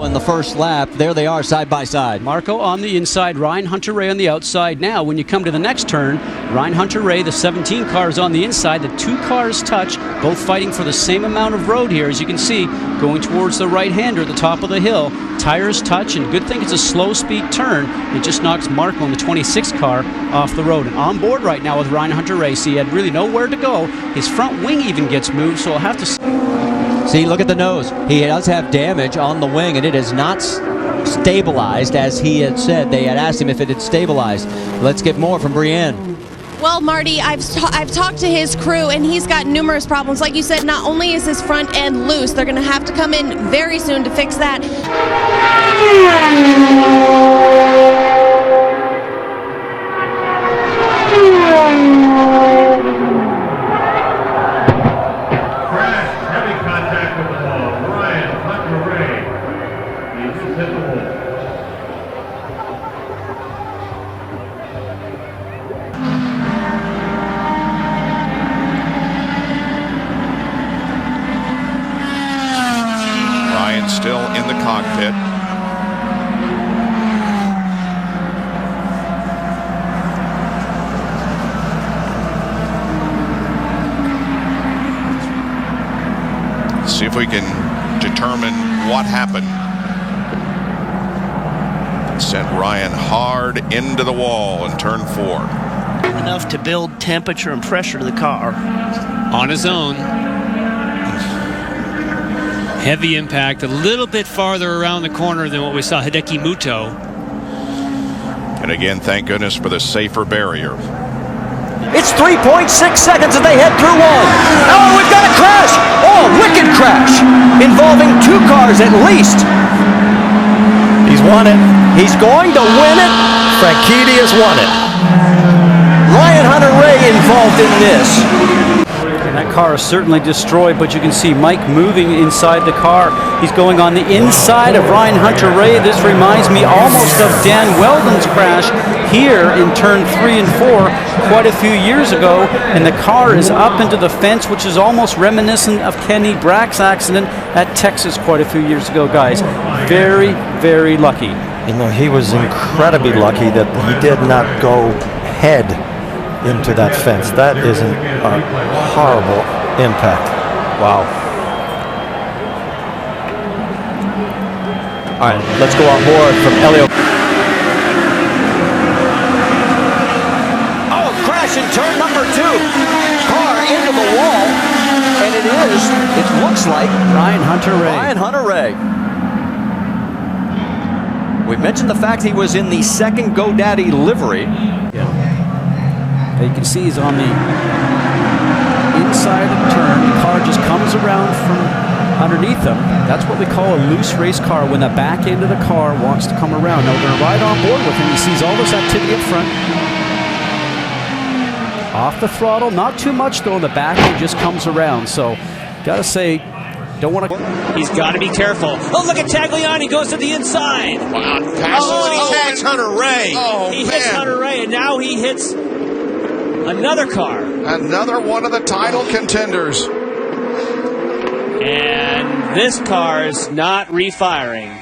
In the first lap, there they are side by side. Marco on the inside, Ryan Hunter-Reay on the outside. Now, when you come to the next turn, Ryan Hunter-Reay, the 17 car, is on the inside. The two cars touch, both fighting for the same amount of road here, as you can see, going towards the right-hander at the top of the hill. Tires touch, and good thing it's a slow-speed turn. It just knocks Marco in the 26 car off the road. And on board right now with Ryan Hunter-Reay, see, he had really nowhere to go. His front wing even gets moved, so I'll have to... See, look at the nose. He does have damage on the wing, and it is not stabilized, as he had said. They had asked him if it had stabilized. Let's get more from Brienne. Well, Marty, I've talked to his crew, and he's got numerous problems. Like you said, not only is his front end loose, they're going to have to come in very soon to fix that. Still in the cockpit. See if we can determine what happened. Sent Ryan hard into the wall in turn 4. Enough to build temperature and pressure to the car. On his own. Heavy impact, a little bit farther around the corner than what we saw Hideki Muto. And again, thank goodness for the safer barrier. It's 3.6 seconds as they head through one. Oh, we've got a crash! Oh, wicked crash! Involving two cars at least. He's won it. He's going to win it. Franchitti has won it. Ryan Hunter-Reay involved in this. And that car is certainly destroyed, but you can see Mike moving inside the car. He's going on the inside of Ryan Hunter-Reay. This reminds me almost of Dan Weldon's crash here in turn 3 and 4 quite a few years ago. And the car is up into the fence, which is almost reminiscent of Kenny Brack's accident at Texas quite a few years ago, guys. Very, very lucky. You know, he was incredibly lucky that he did not go head into that fence. That is a horrible impact. Wow. All right, let's go on board from Elio. Oh, crash in turn number 2. Car into the wall, and it looks like Ryan Hunter-Reay. Ryan Hunter-Reay. We mentioned the fact he was in the second GoDaddy livery. You can see he's on the inside of the turn. The car just comes around from underneath him. That's what we call a loose race car, when the back end of the car wants to come around. Now we're going to ride on board with him. He sees all this activity up front. Off the throttle, not too much though. The back end just comes around. So, gotta say, don't want to. He's got to be careful. Oh, look at Tagliani, goes to the inside. Wow, and he tags Hunter-Reay. Oh, he hits Hunter-Reay, and now he hits another car. Another one of the title contenders. And this car is not refiring.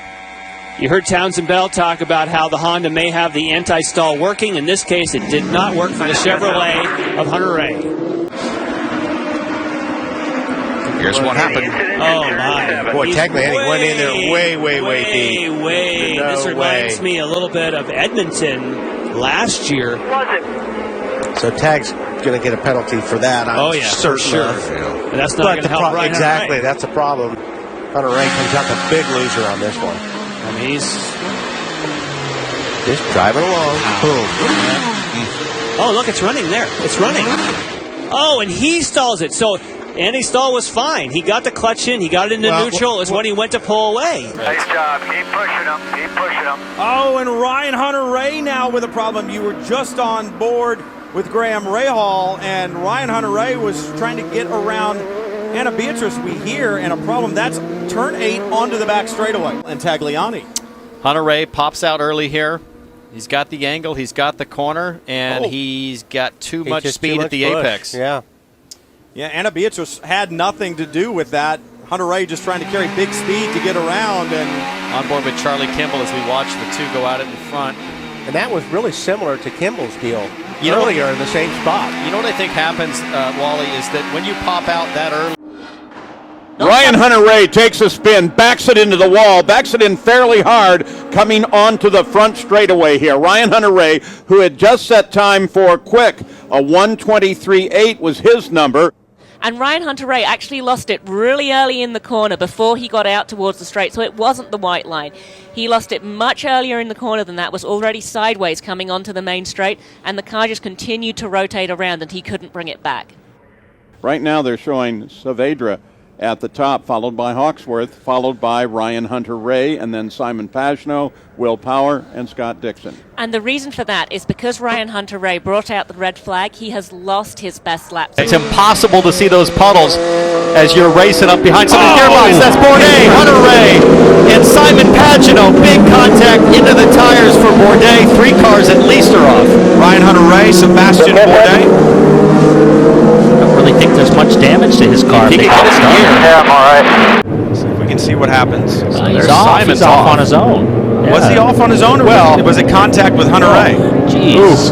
You heard Townsend Bell talk about how the Honda may have the anti-stall working. In this case, it did not work for the Chevrolet of Hunter-Reay. Here's what happened. Oh, my. Boy, Tagliani went in there way deep. This reminds me a little bit of Edmonton last year. So Tag's going to get a penalty for that. I'm certain. Sure. But that's not going to help Ryan Exactly, Hunter-Reay. That's a problem. Hunter-Reay comes out the big loser on this one. I mean, he's just driving along. Boom. Oh, look, it's running there. It's running. Oh, and he stalls it. So Andy Stahl was fine. He got the clutch in. He got it into neutral. Is when he went to pull away. Nice job. Keep pushing him. Keep pushing him. Oh, and Ryan Hunter-Reay now with a problem. You were just on board with Graham Rahal, and Ryan Hunter-Reay was trying to get around Anna Beatrice, we hear, and a problem. That's turn 8 onto the back straightaway. And Tagliani. Hunter-Reay pops out early here. He's got the angle, he's got the corner, and he's got too much speed at the apex. Yeah. Yeah, Anna Beatrice had nothing to do with that. Hunter-Reay just trying to carry big speed to get around. And on board with Charlie Kimball as we watch the two go at it in front. And that was really similar to Kimball's deal earlier in the same spot. You know what I think happens, Wally, is that when you pop out that early. Ryan Hunter-Reay takes a spin, backs it into the wall, backs it in fairly hard, coming onto the front straightaway here. Ryan Hunter-Reay, who had just set time for quick, a 1:23.8 was his number. And Ryan Hunter-Reay actually lost it really early in the corner before he got out towards the straight, so it wasn't the white line. He lost it much earlier in the corner than that, was already sideways coming onto the main straight, and the car just continued to rotate around and he couldn't bring it back. Right now they're showing Saavedra at the top, followed by Hawksworth, followed by Ryan Hunter-Reay, and then Simon Pagenaud, Will Power, and Scott Dixon. And the reason for that is because Ryan Hunter-Reay brought out the red flag, he has lost his best lap. It's impossible to see those puddles as you're racing up behind some of the gearbox. That's Bourdais, Hunter-Reay, and Simon Pagenaud. Big contact into the tires for Bourdais. 3 cars at least are off. Ryan Hunter-Reay, Sebastian Bourdais. I don't really think there's much damage to his car. He can get his gear. Yeah, I'm all right. So if we can see what happens. He's off. He's off on his own. Yeah. Was he off on his own, or was it contact with Hunter-Reay? Jeez.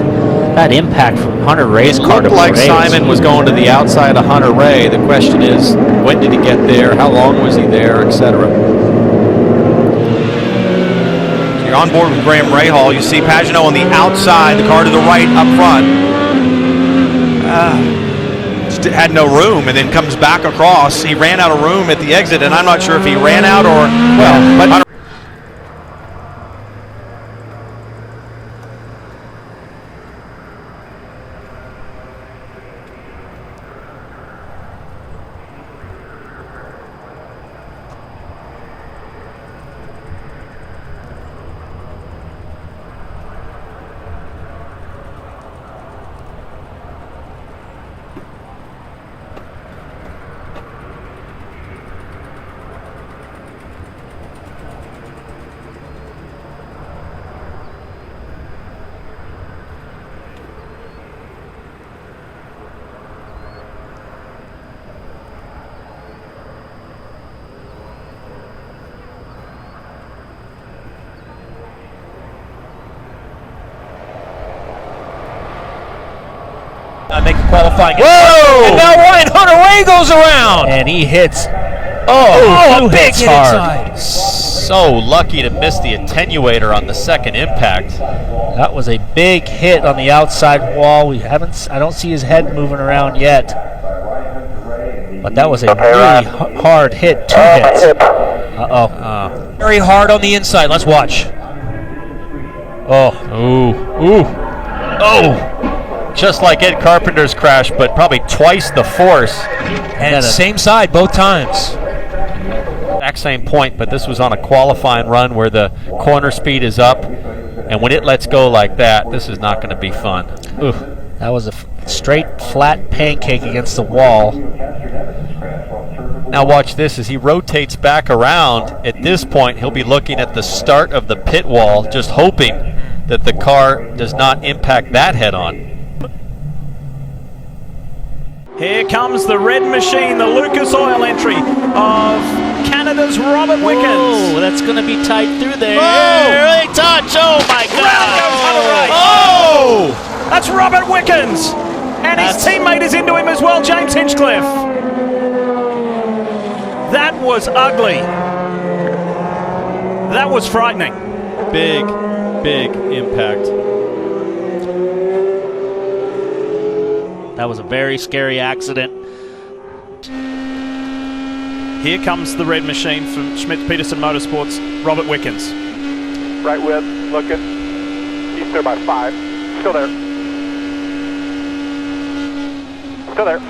That impact from Hunter-Reay's car to Looked like Bourdais. Simon was going to the outside of Hunter-Reay. The question is, when did he get there? How long was he there, etc.? You're on board with Graham Rahal. You see Pagenaud on the outside, the car to the right up front. Just had no room, and then comes back across. He ran out of room at the exit, and I'm not sure if he ran out or but make a qualifying. Whoa! And now Ryan Hunter-Reay goes around, and he hits. A big hit inside. So lucky to miss the attenuator on the second impact. That was a big hit on the outside wall. I don't see his head moving around yet, but that was a really hard hit. 2 hits. Very hard on the inside. Let's watch. Just like Ed Carpenter's crash, but probably twice the force. And same side both times. Exact same point, but this was on a qualifying run where the corner speed is up, and when it lets go like that, this is not going to be fun. Oof. That was a straight, flat pancake against the wall. Now watch this as he rotates back around. At this point, he'll be looking at the start of the pit wall, just hoping that the car does not impact that head-on. Here comes the red machine, the Lucas Oil entry of Canada's Robert Wickens. Oh, that's going to be tight through there. Early touch. Oh my God. Oh, that's Robert Wickens. And his teammate is into him as well, James Hinchcliffe. That was ugly. That was frightening. Big impact. That was a very scary accident. Here comes the red machine from Schmidt-Peterson Motorsports, Robert Wickens. Right with, looking. He's there by 5. Still there. Still there.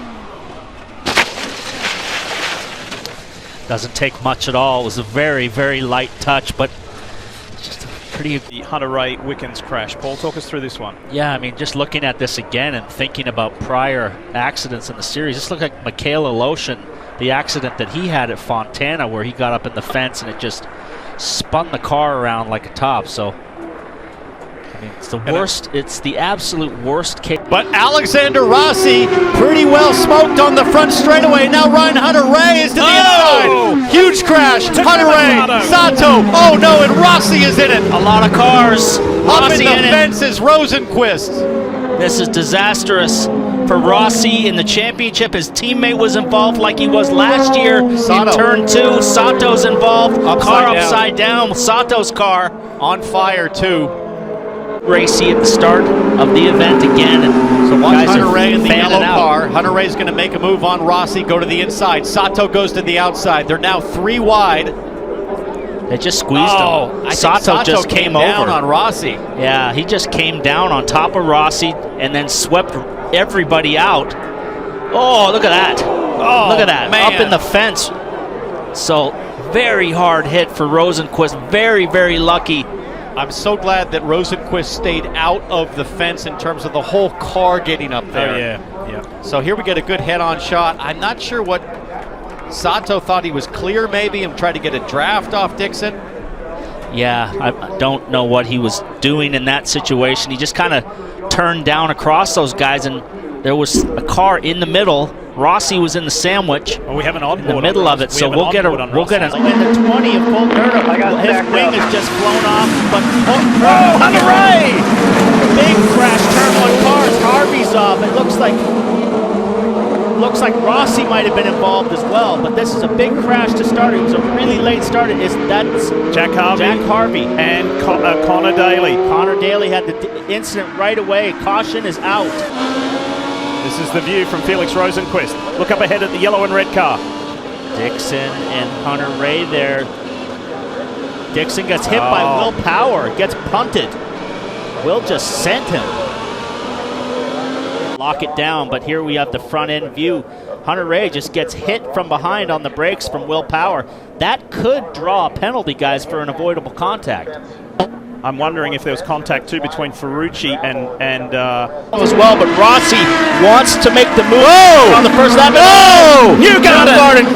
Doesn't take much at all. It was a very, very light touch, but just a pretty... The Hunter-Reay Wickens crash. Paul, talk us through this one. Yeah, I mean, just looking at this again and thinking about prior accidents in the series, this looked like Michaela Lotion, the accident that he had at Fontana where he got up in the fence and it just spun the car around like a top. So, I It's the worst. It's the absolute worst case. But Alexander Rossi pretty well smoked on the front straightaway. Now Ryan Hunter-Reay is to the inside. Huge crash. Hunter-Reay, Sato. Oh no, and Rossi is in it. A lot of cars. Up in the fence is Rosenqvist. This is disastrous for Rossi in the championship. His teammate was involved like he was last year Sato. in turn 2. Sato's involved. Car down. upside down. Sato's car On fire too. racy at the start of the event again. And So watch guys are Hunter-Reay in the fanning yellow out. car. Hunter-Reay's going to make a move on Rossi, go to the inside. Sato goes to the outside. They're now 3 wide. They just squeezed him. I think Sato just came came down over on Rossi. Yeah, he just came down on top of Rossi and then swept everybody out. Oh, look at that. Oh, look at that. man. Up in the fence. So, very hard hit for Rosenqvist. Very, very lucky. I'm so glad that Rosenqvist stayed out of the fence in terms of the whole car getting up there. Oh, yeah. So here we get a good head-on shot. I'm not sure what Sato thought he was clear maybe and tried to get a draft off Dixon. Yeah, I don't know what he was doing in that situation. He just kind of turned down across those guys, and there was a car in the middle. Rossi was in the sandwich. Well, we have an onboard in the middle of it, so we'll get an in the 20 of full dirt. His wing is just blown off, but Hunter-Reay! Big crash, turn 1 cars. Harvey's off. It looks like Rossi might have been involved as well, but this is a big crash to start. It was a really late start. That's Jack Harvey and Connor Daly. Connor Daly had the incident right away. Caution is out. This is the view from Felix Rosenqvist. Look up ahead at the yellow and red car. Dixon and Hunter-Reay there. Dixon gets hit by Will Power, gets punted. Will just sent him. Lock it down, but here we have the front end view. Hunter-Reay just gets hit from behind on the brakes from Will Power. That could draw a penalty, guys, for an avoidable contact. I'm wondering if there was contact too between Ferrucci and as well, but Rossi wants to make the move on the first lap. You got it!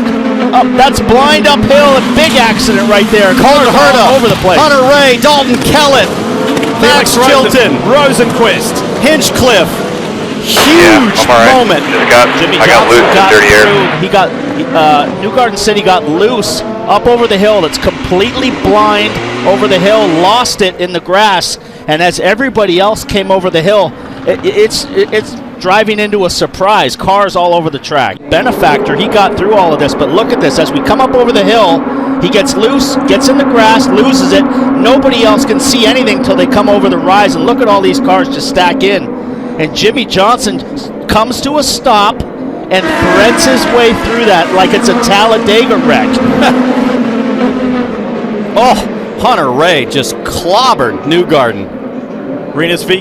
That's blind uphill, a big accident right there. Cars all over the place. Hunter-Reay, Dalton Kellett, Max Chilton, Rosenqvist, Hinchcliffe. Huge moment. Jimmy Johnson got through. He got Newgarden City got loose up over the hill. It's completely blind over the hill. Lost it in the grass, and as everybody else came over the hill, it's driving into a surprise. Cars all over the track. Benefactor, he got through all of this, but look at this. As we come up over the hill, he gets loose, gets in the grass, loses it. Nobody else can see anything till they come over the rise, and look at all these cars just stack in. And Jimmy Johnson comes to a stop and threads his way through that like it's a Talladega wreck. Hunter-Reay just clobbered Newgarden. Rinus V.